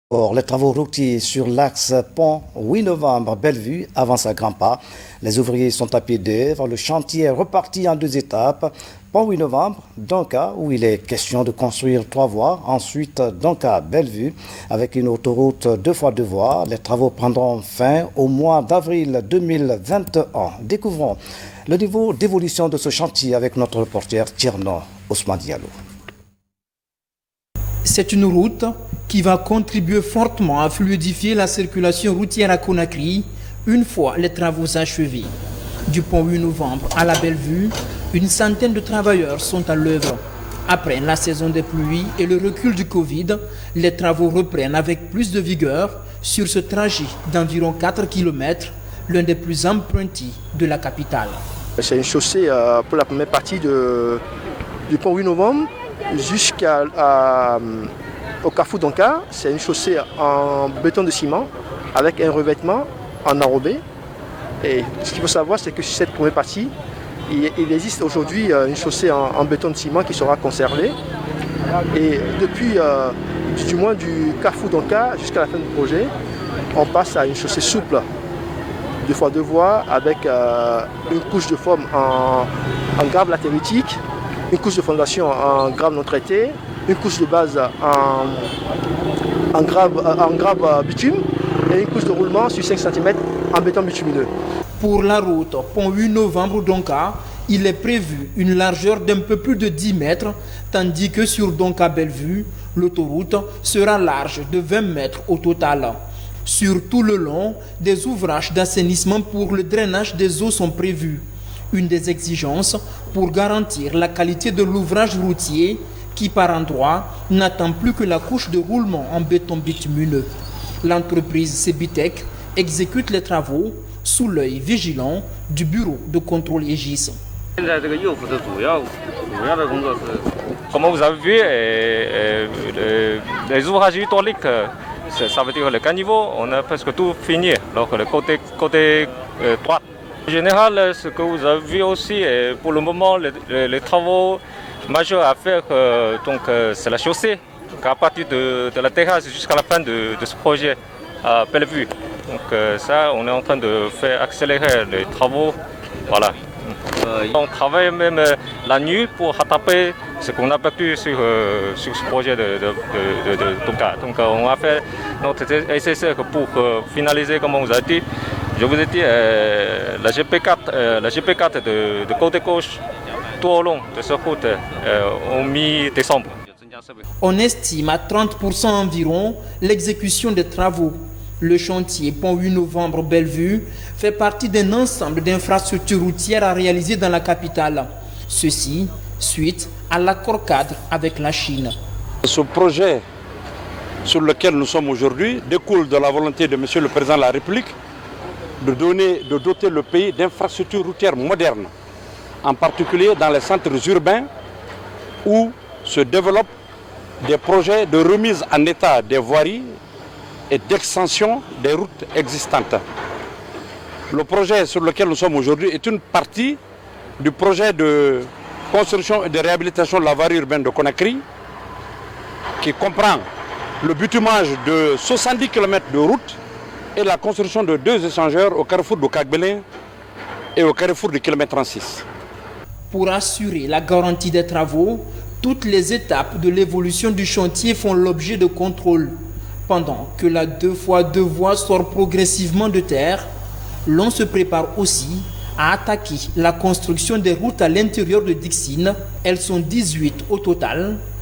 Or, les travaux routiers sur l'axe pont 8 novembre Bellevue avancent à grands pas. Les ouvriers sont à pied d'œuvre. Le chantier est reparti en deux étapes. Pont 8 novembre, Donka, où il est question de construire 3 voies. Ensuite, Donka Bellevue, avec une autoroute 2x2 voies. Les travaux prendront fin au mois d'avril 2021. Découvrons le niveau d'évolution de ce chantier avec notre reporter Tierno Ousmane Diallo. C'est une route qui va contribuer fortement à fluidifier la circulation routière à Conakry une fois les travaux achevés. Du pont 8 novembre à la Bellevue, une centaine de travailleurs sont à l'œuvre. Après la saison des pluies et le recul du Covid, les travaux reprennent avec plus de vigueur sur ce trajet d'environ 4 km, l'un des plus empruntés de la capitale. C'est une chaussée pour la première partie du pont 8 novembre jusqu'au carrefour Donka. C'est une chaussée en béton de ciment avec un revêtement en enrobé. Et ce qu'il faut savoir, c'est que sur cette première partie, il existe aujourd'hui une chaussée en béton de ciment qui sera conservée. Et depuis du moins du carrefour Donka jusqu'à la fin du projet, on passe à une chaussée souple, 2x2 voies avec une couche de forme en graves latéritique, une couche de fondation en graves non traité, une couche de base en graves bitume et une couche de roulement sur 5 cm en béton bitumineux. Pour la route pont 8 novembre Donka, il est prévu une largeur d'un peu plus de 10 mètres, tandis que sur Donka Bellevue, l'autoroute sera large de 20 mètres au total. Sur tout le long, des ouvrages d'assainissement pour le drainage des eaux sont prévus. Une des exigences pour garantir la qualité de l'ouvrage routier qui, par endroits, n'attend plus que la couche de roulement en béton bitumineux. L'entreprise Cebitec exécute les travaux sous l'œil vigilant du bureau de contrôle Aegis. Comme vous avez vu, les ouvrages hydrauliques, ça veut dire le caniveau, on a presque tout fini. Alors le côté droit. En général, ce que vous avez vu aussi, pour le moment, les travaux majeurs à faire, c'est la chaussée. Donc à partir de la terrasse jusqu'à la fin de ce projet à Bellevue. Donc ça, on est en train de faire accélérer les travaux. Voilà. On travaille même la nuit pour rattraper ce qu'on a perdu sur ce projet de Donka. Donc on va faire notre nécessaire pour finaliser, comme on vous a dit. Je vous ai dit, la GP4 de côté gauche, tout au long de cette route, au mi-décembre. On estime à 30% environ l'exécution des travaux. Le chantier pont 8 novembre Bellevue fait partie d'un ensemble d'infrastructures routières à réaliser dans la capitale. Ceci suite à l'accord cadre avec la Chine. Ce projet sur lequel nous sommes aujourd'hui découle de la volonté de M. le Président de la République de doter le pays d'infrastructures routières modernes, en particulier dans les centres urbains où se développent des projets de remise en état des voiries et d'extension des routes existantes. Le projet sur lequel nous sommes aujourd'hui est une partie du projet de construction et de réhabilitation de la voirie urbaine de Conakry, qui comprend le bitumage de 70 km de route et la construction de 2 échangeurs au carrefour de Kagbelin et au carrefour du kilomètre 36. Pour assurer la garantie des travaux, toutes les étapes de l'évolution du chantier font l'objet de contrôle. Pendant que la 2x2 voies sort progressivement de terre, l'on se prépare aussi à attaquer la construction des routes à l'intérieur de Dixine. Elles sont 18 au total,